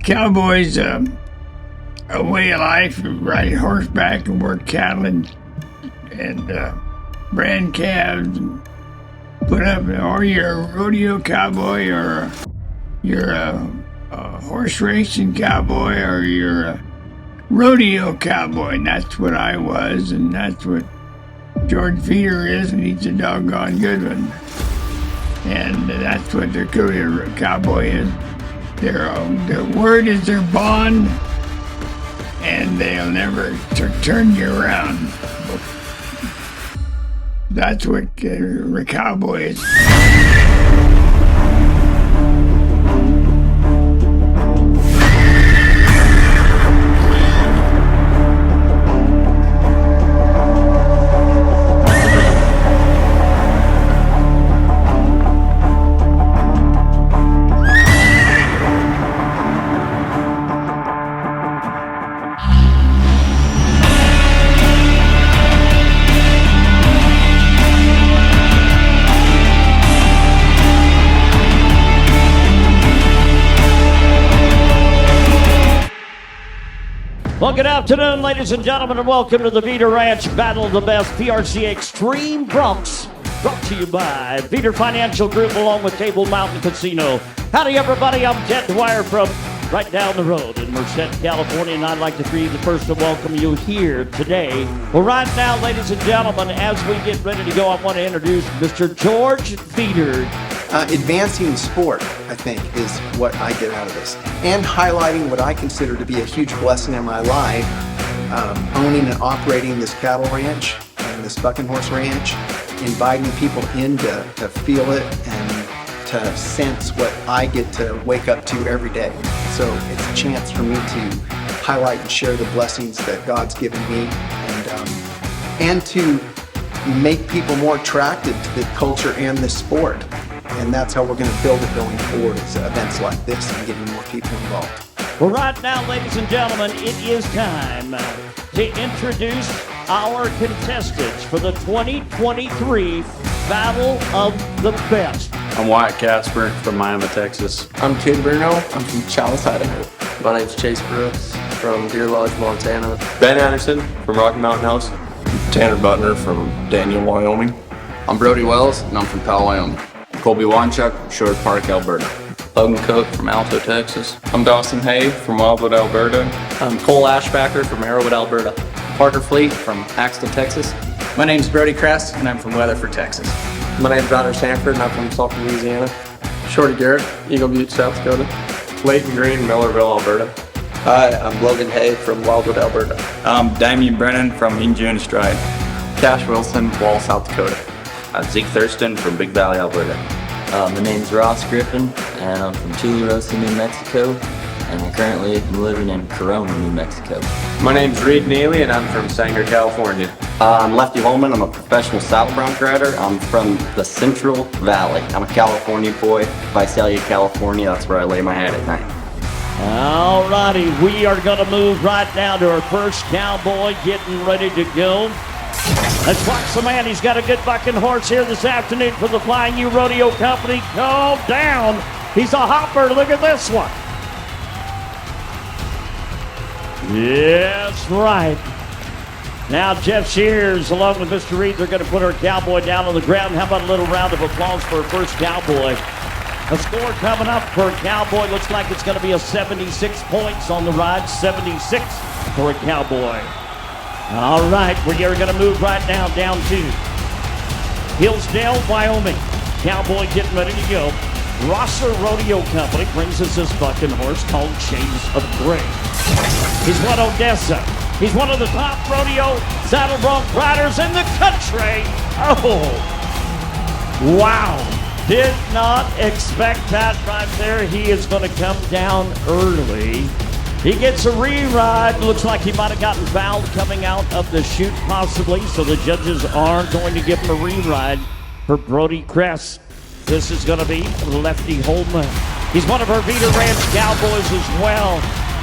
Cowboys, a way of life, ride horseback and work cattle and brand calves and put up, or you're a rodeo cowboy, or you're a horse racing cowboy, or you're a rodeo cowboy. And that's what I was, and that's what George Veater is, and he's a doggone good one. And that's what the career cowboy is. Their word is their bond, and they'll never turn you around. That's what a cowboy is. Well, good afternoon, ladies and gentlemen, and welcome to the Veater Ranch Battle of the Best PRC Extreme Bronx, brought to you by Veater Financial Group along with Table Mountain Casino. Howdy, everybody. I'm Ted Dwyer from right down the road in Merced, California, and I'd like to be the first to welcome you here today. Well, right now, ladies and gentlemen, as we get ready to go, I want to introduce Mr. George Veater. Advancing sport, I think, is what I get out of this. And highlighting what I consider to be a huge blessing in my life, owning and operating this cattle ranch and this bucking horse ranch, inviting people in to feel it and to sense what I get to wake up to every day. So it's a chance for me to highlight and share the blessings that God's given me, and to make people more attracted to the culture and the sport. And that's how we're going to build it going forward, is events like this and getting more people involved. Well, right now, ladies and gentlemen, it is time to introduce our contestants for the 2023 Battle of the Best. I'm Wyatt Casper from Miami, Texas. I'm Kid Bruno. I'm from Chalice, Idaho. My name's Chase Brooks from Deer Lodge, Montana. Ben Anderson from Rocky Mountain House. Tanner Butner from Daniel, Wyoming. I'm Brody Wells, and I'm from Powell, Wyoming. Colby Wanchuk, Short Park, Alberta. Logan Cook from Alto, Texas. I'm Dawson Hay from Wildwood, Alberta. I'm Cole Ashbacker from Arrowwood, Alberta. Parker Fleet from Axtell, Texas. My name's Brody Crest, and I'm from Weatherford, Texas. My name's Ryder Sanford, and I'm from Sulphur, Louisiana. Shorty Garrett, Eagle Butte, South Dakota. Leighton Green, Millerville, Alberta. Hi, I'm Logan Hay from Wildwood, Alberta. I'm Damian Brennan from Injune Stride. Cash Wilson, Wall, South Dakota. Zeke Thurston from Big Valley, Alberta. My name's Ross Griffin, and I'm from Tularosa, New Mexico, and I'm currently living in Corona, New Mexico. My name's Reed Neely, and I'm from Sanger, California. I'm Lefty Holman. I'm a professional saddle bronc rider. I'm from the Central Valley. I'm a California boy, Visalia, California. That's where I lay my head at night. All righty, we are going to move right now to our first cowboy getting ready to go. Let's watch the man. He's got a good bucking horse here this afternoon for the Flying U Rodeo Company. Go down. He's a hopper. Look at this one. Yes, right. Now Jeff Shears, along with Mr. Reed, they're going to put our cowboy down on the ground. How about a little round of applause for our first cowboy? A score coming up for a cowboy. Looks like it's going to be a 76 points on the ride. 76 for a cowboy. All right, we are going to move right now down to Hillsdale, Wyoming. Cowboy getting ready to go. Rosser Rodeo Company brings us this bucking horse called Shades of Gray. He's won Odessa. He's one of the top rodeo saddle bronc riders in the country. Oh, wow. Did not expect that right there. He is going to come down early. He gets a re-ride. Looks like he might have gotten fouled coming out of the chute possibly, so the judges are going to give him a re-ride for Brody Crest. This is going to be Lefty Holman. He's one of our Veater Ranch Cowboys as well.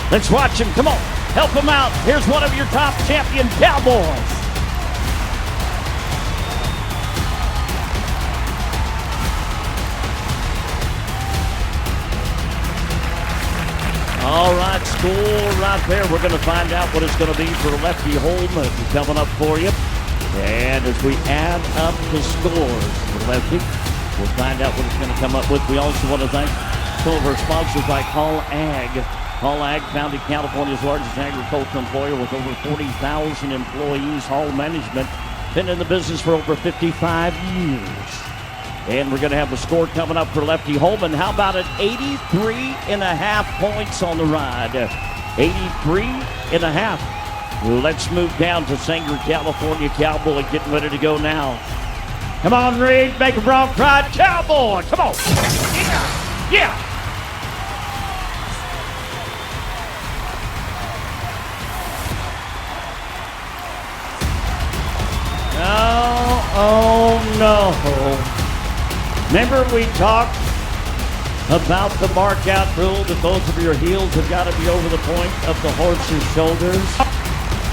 Let's watch him. Come on, help him out. Here's one of your top champion Cowboys. All got score right there. We're going to find out what it's going to be for Lefty Holman coming up for you. And as we add up the scores for Lefty, we'll find out what it's going to come up with. We also want to thank some of our sponsors like Hall Ag. Hall Ag, founded California's largest agricultural employer with over 40,000 employees. Hall Management, been in the business for over 55 years. And we're going to have the score coming up for Lefty Holman. How about it? 83.5 points on the ride. 83.5. Let's move down to Sanger, California. Cowboy getting ready to go now. Come on, Reed. Make a wrong cry. Cowboy, come on. Yeah. Yeah. Oh, no. Remember we talked about the mark out rule that both of your heels have got to be over the point of the horse's shoulders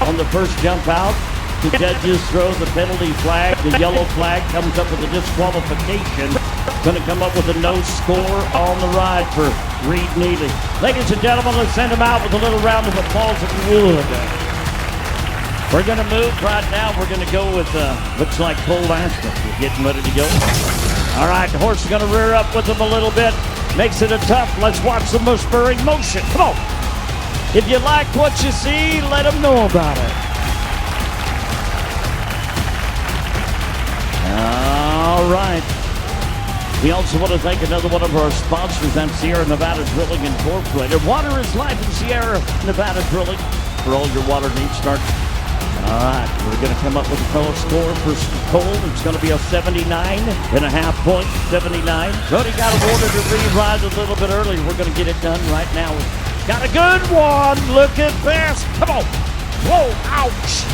on the first jump out. The judges throw the penalty flag. The yellow flag comes up with a disqualification. Going to come up with a no score on the ride for Reed Neely. Ladies and gentlemen, let's send him out with a little round of applause if you would. We're going to move right now. We're going to go with, looks like Cole Ashton. We're getting ready to go. All right, the horse is going to rear up with him a little bit. Makes it a tough. Let's watch the spurring motion. Come on. If you like what you see, let them know about it. All right. We also want to thank another one of our sponsors, and Sierra Nevada Drilling Incorporated. Water is life in Sierra Nevada Drilling. For all your water needs, start. All right, we're going to come up with a total score for Cole. It's going to be a 79.5 point, 79. Brody got awarded to re-ride a little bit earlier. We're going to get it done right now. Got a good one. Look at this. Come on. Whoa, ouch.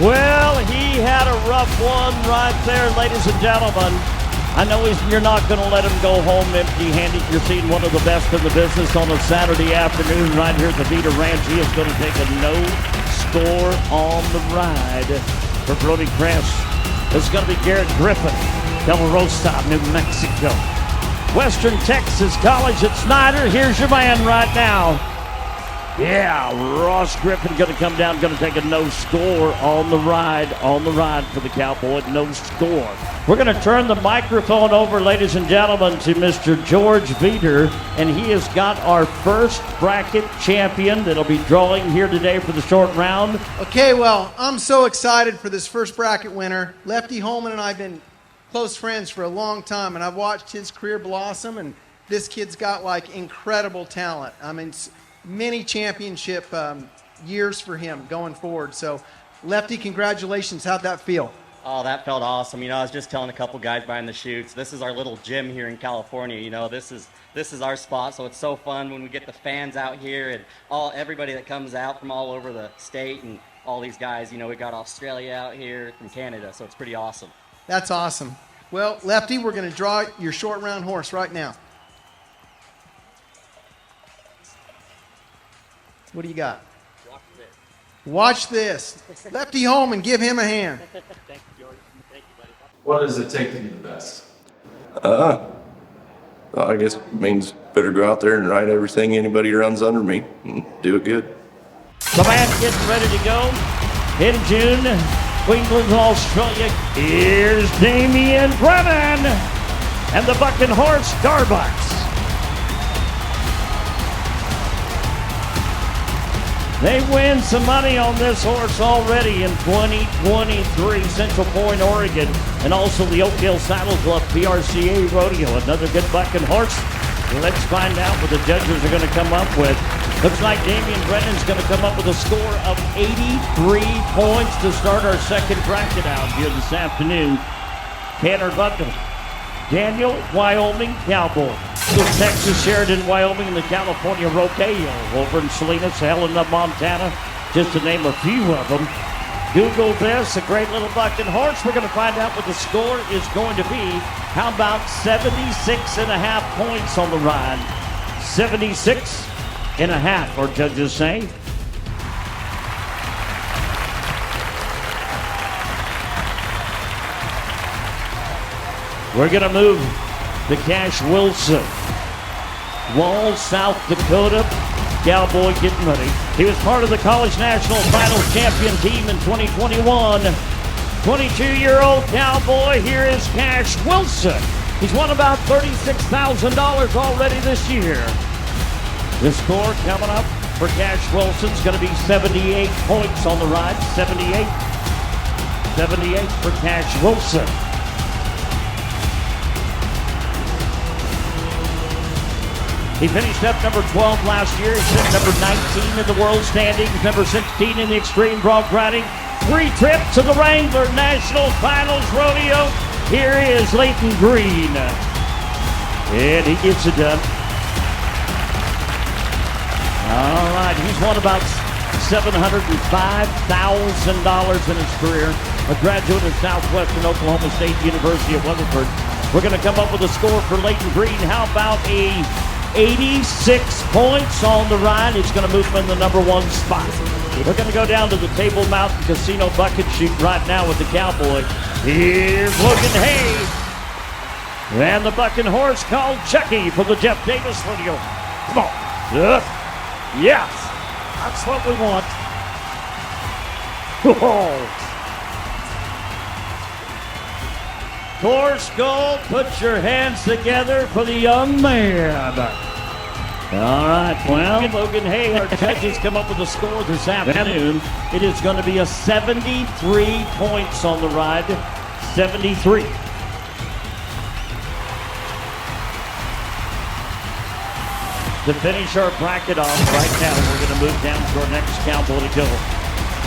Well, he had a rough one right there, ladies and gentlemen. I know you're not going to let him go home empty-handed. You're seeing one of the best in the business on a Saturday afternoon right here at the Veater Ranch. He is going to take a no score on the ride for Brody Kress. This is going to be Garrett Griffin, Del Rosa, New Mexico. Western Texas College at Snyder. Here's your man right now. Yeah, Ross Griffin going to come down, going to take a no score on the ride for the Cowboy, no score. We're going to turn the microphone over, ladies and gentlemen, to Mr. George Veater, and he has got our first bracket champion that'll be drawing here today for the short round. Okay, well, I'm so excited for this first bracket winner. Lefty Holman and I have been close friends for a long time, and I've watched his career blossom, and this kid's got, like, incredible talent. I mean, many championship years for him going forward. So, Lefty, congratulations. How'd that feel? Oh, that felt awesome. You know, I was just telling a couple guys behind the chutes, this is our little gym here in California. You know, this is our spot, so it's so fun when we get the fans out here and everybody that comes out from all over the state and all these guys. You know, we got Australia out here from Canada, so it's pretty awesome. That's awesome. Well, Lefty, we're going to draw your short round horse right now. What do you got? Watch this. Lefty Holman, give him a hand. Thank you, George. Thank you, buddy. What does it take to be the best? I guess it means better go out there and ride everything anybody runs under me and do it good. The man getting ready to go in June. Queensland, Australia. Here's Damian Brennan and the bucking horse, Starbucks. They win some money on this horse already in 2023, Central Point, Oregon, and also the Oakdale Saddle Club PRCA Rodeo. Another good bucking horse. Let's find out what the judges are going to come up with. Looks like Damian Brennan's going to come up with a score of 83 points to start our second bracket out here this afternoon. Tanner Buckle, Daniel, Wyoming Cowboy. Texas, Sheridan, Wyoming, and the California Rodeo over in Salinas, Helena, Montana, just to name a few of them. Google this, a great little bucking horse. We're going to find out what the score is going to be. How about 76.5 points on the ride? 76.5, our judges say. We're going to move to Cash Wilson. Walls, South Dakota. cowboy getting ready. He was part of the College National Finals champion team in 2021. 22-year-old cowboy, here is Cash Wilson. He's won about $36,000 already this year. The score coming up for Cash Wilson is going to be 78 points on the ride. 78 for Cash Wilson. He finished up number 12 last year. He's been number 19 in the world standings, number 16 in the extreme bronc riding. 3 trips to the Wrangler National Finals Rodeo. Here is Leighton Green. And he gets it done. All right, he's won about $705,000 in his career. A graduate of Southwestern Oklahoma State University at Weatherford. We're going to come up with a score for Leighton Green. How about a 86 points on the ride? It's going to move him in the number 1 spot. We're going to go down to the Table Mountain Casino bucket chute right now with the cowboy. Here's Logan Hay. And the bucking horse called Chucky for the Jeff Davis Rodeo. Come on. Yes. That's what we want. Whoa. Course Gold, put your hands together for the young man. All right, well, Logan Hay, our judges come up with a score this afternoon. It is going to be a 73 points on the ride. 73. To finish our bracket off right now, we're going to move down to our next cowboy to go.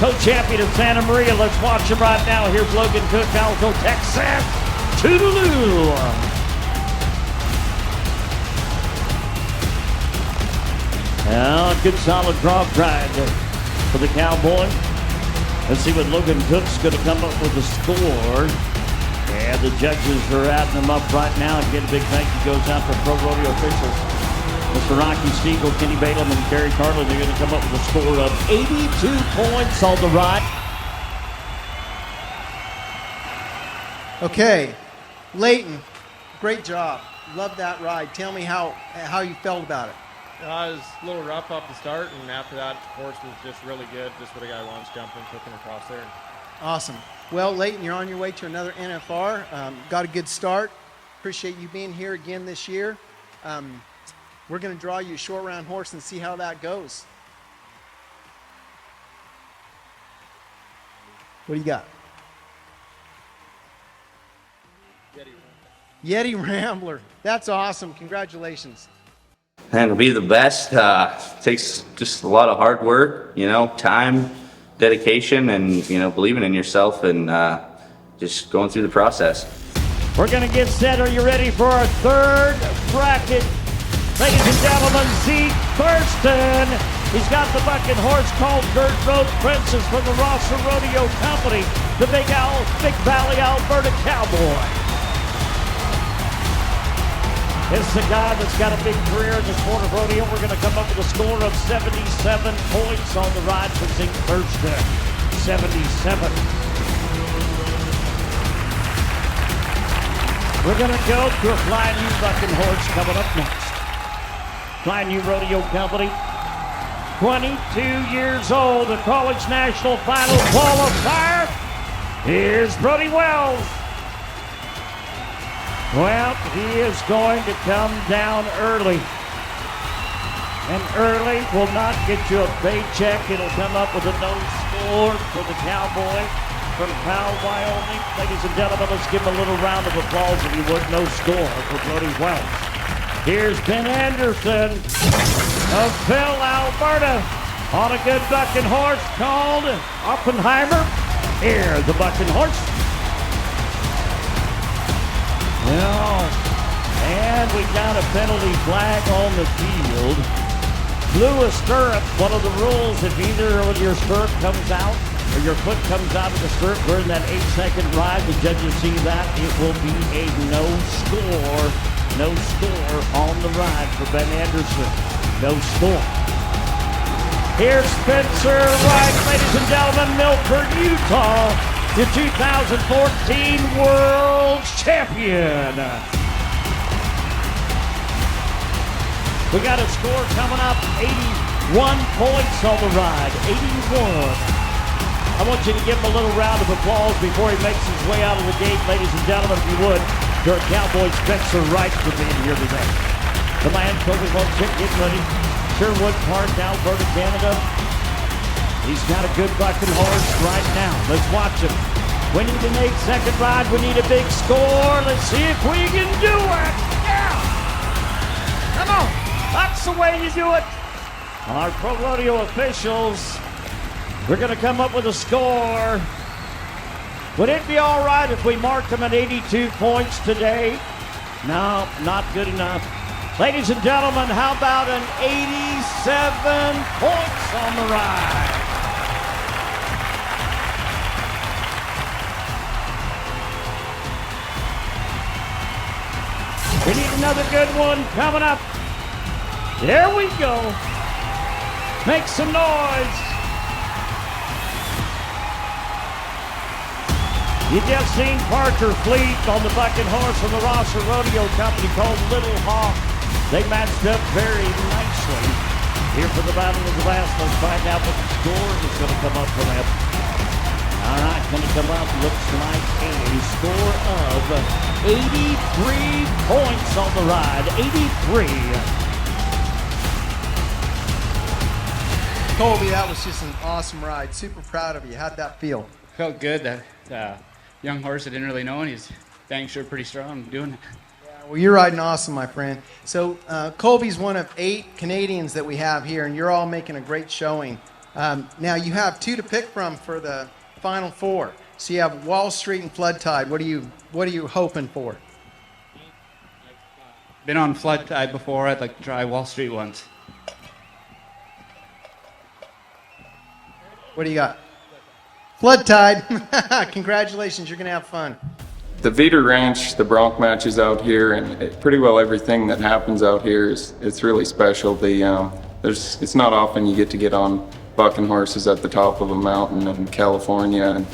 Co-champion of Santa Maria, let's watch him right now. Here's Logan Cook, Alberta, Texas. Toodaloo! Now, a good solid draw ride for the cowboy. Let's see what Logan Cook's going to come up with a score. And the judges are adding them up right now. Again, a big thank you goes out to pro rodeo officials. Mr. Rocky Stiegel, Kenny Balaam, and Gary Carlin. They're going to come up with a score of 82 points on the ride. Okay, Leighton, great job. Love that ride. Tell me how you felt about it. It was a little rough off the start, and after that, the horse was just really good. Just what a guy wants, jumping, cooking across there. Awesome. Well, Leighton, you're on your way to another NFR. Got a good start. Appreciate you being here again this year. We're going to draw you a short round horse and see how that goes. What do you got? Yeti Rambler. That's awesome. Congratulations. And to be the best takes just a lot of hard work, time, dedication, and, believing in yourself and just going through the process. We're going to get set. Are you ready for our third bracket? Ladies and gentlemen, Zeke Thurston. He's got the bucking horse called Dirt Road Princess from the Rosser Rodeo Company, the Big Valley, Alberta Cowboy. This is a guy that's got a big career in the sport of rodeo. We're going to come up with a score of 77 points on the ride for Zeke Thurston. 77. We're going to go to a Flying U bucking horse coming up next. Flying U Rodeo Company, 22 years old, a College National Final qualifier. Here's Brody Wells. Well, he is going to come down early. And early will not get you a paycheck. It'll come up with a no score for the cowboy from Powell, Wyoming. Ladies and gentlemen, let's give him a little round of applause if you would. No score for Brody Wells. Here's Ben Anderson of Phil, Alberta, on a good bucking horse called Oppenheimer. Here, the bucking horse. And we got a penalty flag on the field. Blew a stirrup. One of the rules, if either of your stirrup comes out or your foot comes out of the stirrup during that 8-second ride, the judges see that, it will be a no score. No score on the ride for Ben Anderson. No score. Here's Spencer Wright, ladies and gentlemen, Milford, Utah, the 2014 World Champion. We got a score coming up, points on the ride, 81. I want you to give him a little round of applause before he makes his way out of the gate, ladies and gentlemen, if you would. Your Cowboys Spencer Wright for being here today. The man, Coleman, getting ready. Sherwood Park, Alberta, Canada. He's got a good bucking horse right now. Let's watch him. We need an 8-second ride. We need a big score. Let's see if we can do it. Yeah! Come on. That's the way you do it. Our pro rodeo officials, we're going to come up with a score. Would it be all right if we marked them at 82 points today? No, not good enough. Ladies and gentlemen, how about an 87 points on the ride? We need another good one coming up. There we go. Make some noise. You just seen Parker Fleet on the bucking horse from the Rosser Rodeo Company called Little Hawk. They matched up very nicely. Here for the Battle of the Last. Let's find out what the score is going to come up for that. All right, going to come up, looks like a score of 83 points on the ride. 83. Colby, that was just an awesome ride. Super proud of you. How'd that feel? Felt good. That young horse I didn't really know, and he's dang sure pretty strong doing it. Yeah, well, you're riding awesome, my friend. So Colby's one of 8 Canadians that we have here, and you're all making a great showing. Now you have 2 to pick from for the Final 4. So you have Wall Street and Flood Tide. What are you hoping for? Been on Flood Tide before. I'd like to try Wall Street once. What do you got? Flood Tide. Congratulations. You're going to have fun. The Veater Ranch, the bronc matches out here, and pretty well everything that happens out here it's really special. It's not often you get on bucking horses at the top of a mountain in California and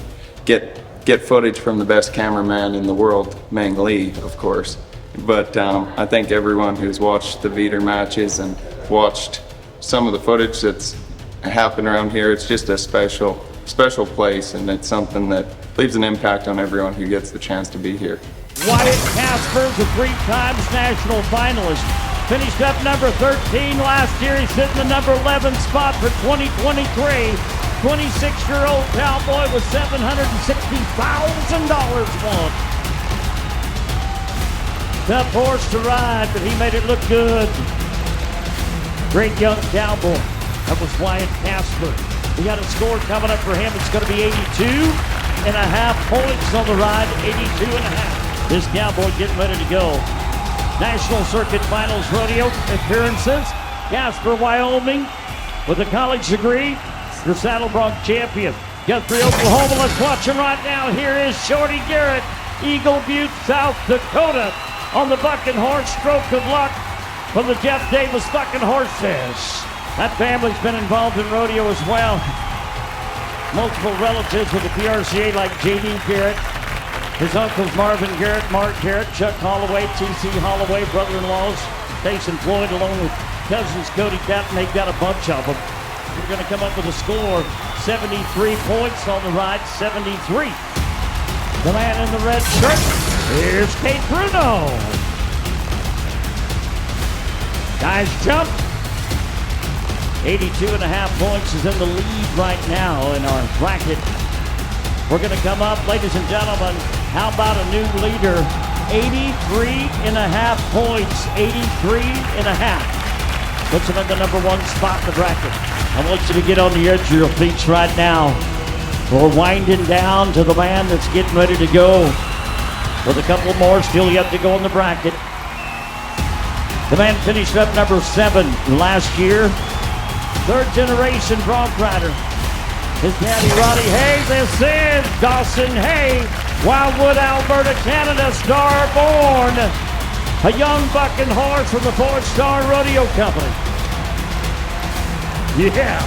get footage from the best cameraman in the world, Meng, of course. But I think everyone who's watched the Veater matches and watched some of the footage that's happened around here, it's just a special place, and it's something that leaves an impact on everyone who gets the chance to be here. Wyatt Casper's a 3 times national finalist. Finished up number 13 last year. He's sitting the number 11 spot for 2023. 26-year-old cowboy with $760,000 won. Tough horse to ride, but he made it look good. Great young cowboy. That was Wyatt Casper. We got a score coming up for him. It's going to be 82.5 points on the ride. 82.5. This cowboy getting ready to go. National Circuit Finals Rodeo appearances. Casper, Wyoming, with a college degree. Your Saddle Bronc champion. Guthrie, Oklahoma. Let's watch him right now. Here is Shorty Garrett, Eagle Butte, South Dakota, on the bucking horse. Stroke of luck from the Jeff Davis bucking horses. That family's been involved in rodeo as well. Multiple relatives with the PRCA like J.D. Garrett, his uncles Marvin Garrett, Mark Garrett, Chuck Holloway, T.C. Holloway, brother-in-laws, Jason Floyd, along with cousins Cody Catton. They've got a bunch of them. We're going to come up with a score. 73 points on the ride, 73. The man in the red shirt, here's Kate Bruno. Guys jump. 82.5 points is in the lead right now in our bracket. We're going to come up, ladies and gentlemen. How about a new leader? 83.5 points. 83.5. Puts him in the number 1 spot in the bracket. I want you to get on the edge of your feet right now. We're winding down to the man that's getting ready to go. With a couple more still yet to go in the bracket. The man finished up number 7 last year. 3rd generation bronc rider. His daddy, Roddy Hay. This is Dawson Hay, Wildwood, Alberta, Canada, star born. A young bucking horse from the 4-Star Rodeo Company. Yeah.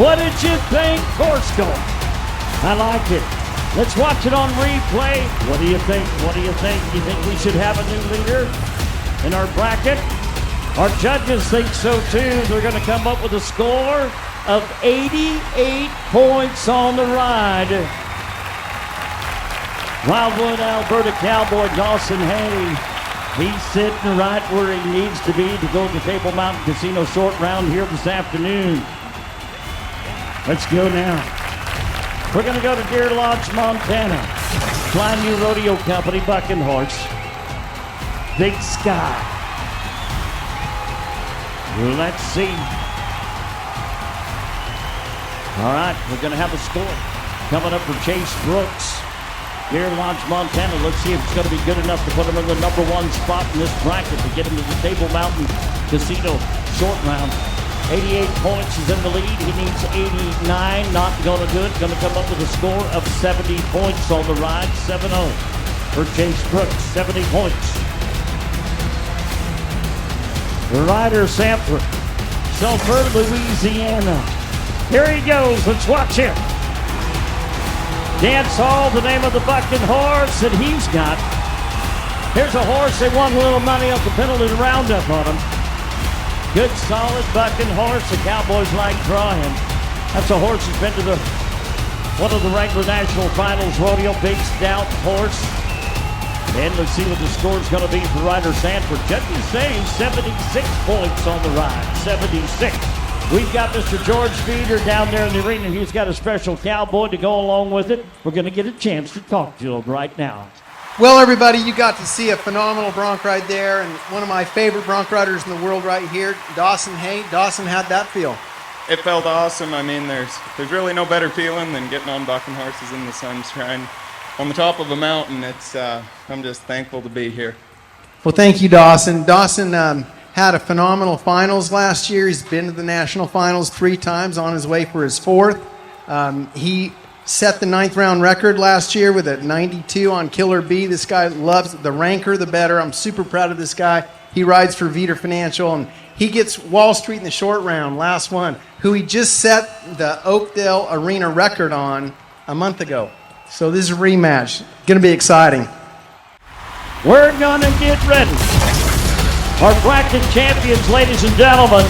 What did you think, Corsko? I like it. Let's watch it on replay. What do you think? What do you think? You think we should have a new leader in our bracket? Our judges think so too. They're going to come up with a score of 88 points on the ride. Wildwood, Alberta Cowboy Dawson Hay. He's sitting right where he needs to be to go to Table Mountain Casino short round here this afternoon. Let's go now. We're going to go to Deer Lodge, Montana. Flying New Rodeo Company, Bucking Horse. Big Sky. Let's see. All right, we're going to have a score coming up for Chase Brooks. Deer Lodge, Montana. Let's see if it's going to be good enough to put him in the number 1 spot in this bracket to get him to the Table Mountain Casino short round. 88 points is in the lead. He needs 89. Not going to do it. Going to come up with a score of 70 points on the ride. 7-0 for Chase Brooks. 70 points. Ryder Sanford, Sulphur, Louisiana. Here he goes. Let's watch him. Dance Hall, the name of the bucking horse that he's got. Here's a horse that won a little money off the penalty roundup on him. Good, solid bucking horse. The Cowboys like drawing. That's a horse that's been to one of the Wrangler National Finals rodeo. Big, stout horse. And let's see what the score's going to be for Ryder Sanford. Judges say 76 points on the ride. 76. We've got Mr. George Veater down there in the arena. He's got a special cowboy to go along with it. We're going to get a chance to talk to him right now. Well, everybody, you got to see a phenomenal bronc ride there, and one of my favorite bronc riders in the world right here, Dawson Hay. Dawson, how'd that feel? It felt awesome. I mean, there's really no better feeling than getting on bucking horses in the sunshine on the top of a mountain. I'm just thankful to be here. Well, thank you, Dawson. Dawson had a phenomenal finals last year. He's been to the national finals 3 times, on his way for his 4th. He set the 9th round record last year with a 92 on Killer B. This guy loves the ranker, the better. I'm super proud of this guy. He rides for Veater Financial, and he gets Wall Street in the short round, last one, who he just set the Oakdale Arena record on a month ago. So this is a rematch. Going to be exciting. We're going to get ready. Our bracket champions, ladies and gentlemen,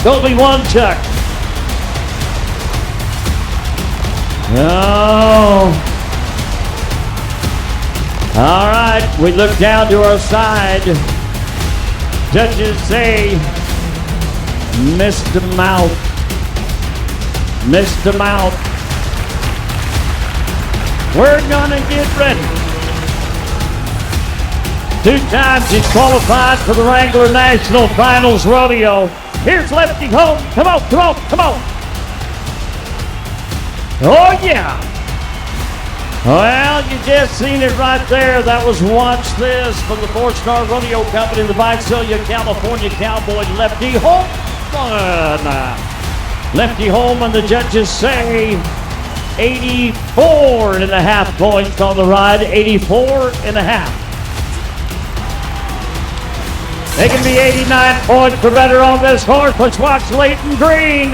Colby Chuck. Oh. All right, we look down to our side. Judges say, Mr. Mount. Mr. Mount. We're gonna get ready. 2 times he's qualified for the Wrangler National Finals Rodeo. Here's Lefty home. Come on, come on, come on. Oh, yeah. Well, you just seen it right there. That was Watch This from the 4-Star Rodeo Company, the Visalia, California Cowboy, Lefty Holman. Lefty Holman, the judges say 84.5 points on the ride, 84.5. They can be 89 points for better on this horse. Let's watch Leighton Green,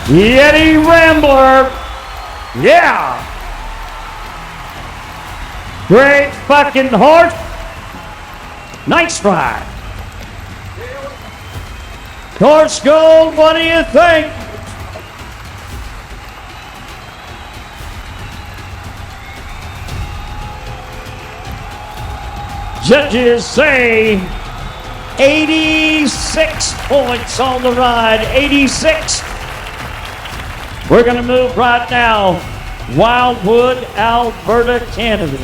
Yeti Rambler. Yeah. Great fucking horse. Nice ride. Horse Gold, what do you think? Judges say 86 points on the ride. 86. We're going to move right now. Wildwood, Alberta, Canada.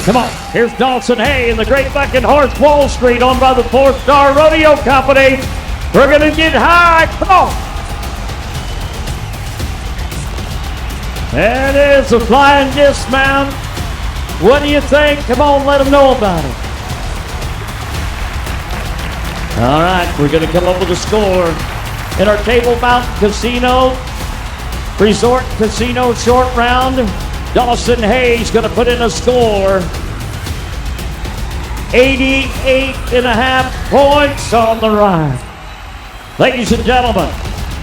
Come on, here's Dawson Hay and the great bucking horse Wall Street, owned by the 4-Star Rodeo Company. We're gonna get high, come on. There it is, the flying dismount. What do you think? Come on, let them know about it. All right, we're gonna come up with a score in our Table Mountain Casino Resort Casino short round. Dawson Hay's going to put in a score. 88.5 points on the ride. Ladies and gentlemen,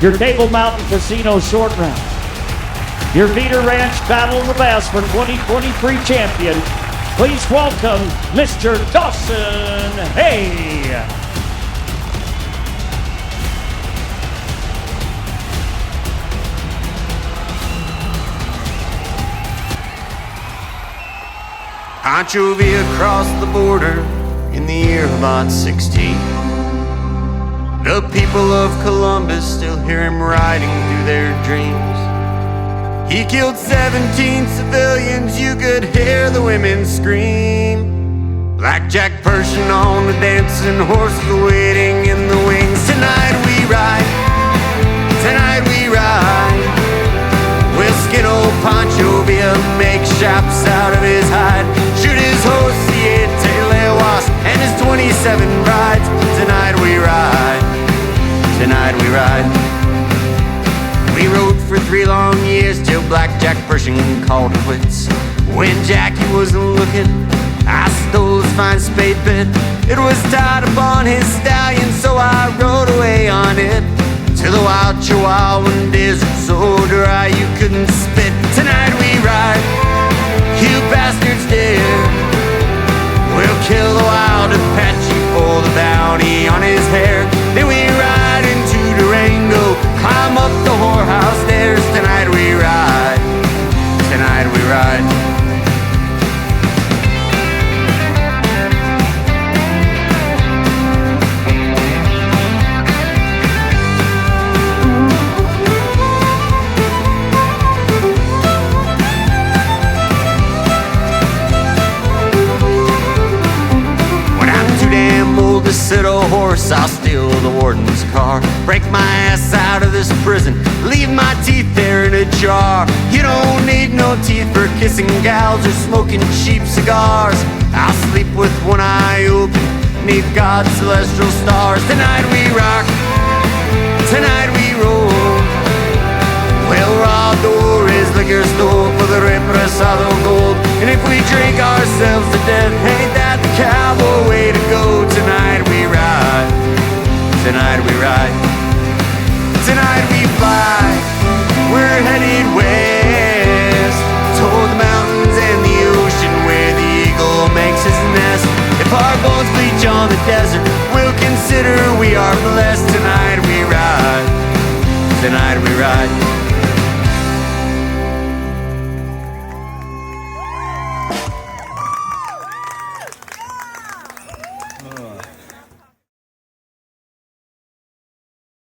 your Table Mountain Casino short round. Your Veater Ranch Battle of the Best for 2023 champion, Please welcome Mr. Dawson Hay. Pancho Villa crossed the border in the year of odd 16. The people of Columbus still hear him riding through their dreams. He killed 17 civilians, you could hear the women scream. Blackjack Persian on the dancing horse waiting in the wings. Tonight we ride, tonight we ride. We'll skin old Pancho Villa, make shops out of his hide. Shoot his horse, Siete Lewas, and his 27 brides. Tonight we ride, tonight we ride. We rode for 3 long years till Blackjack Pershing called it quits. When Jackie wasn't looking, I stole his fine spade bit. It was tied upon his stallion, so I rode away on it to the wild Chihuahuan desert, so dry you couldn't spit. Tonight we ride, you bastards dare. We'll kill the wild Apache for the bounty on his hair. Then we ride into Durango, climb up the whorehouse stairs. Tonight we ride, tonight we ride. To sit a horse, I'll steal the warden's car, break my ass out of this prison, leave my teeth there in a jar. You don't need no teeth for kissing gals or smoking cheap cigars. I'll sleep with one eye open, neath God's celestial stars. Tonight we rock, tonight we roll. We'll rob the Juarez liquor store for the represado gold. And if we drink ourselves to death, ain't that the cowboy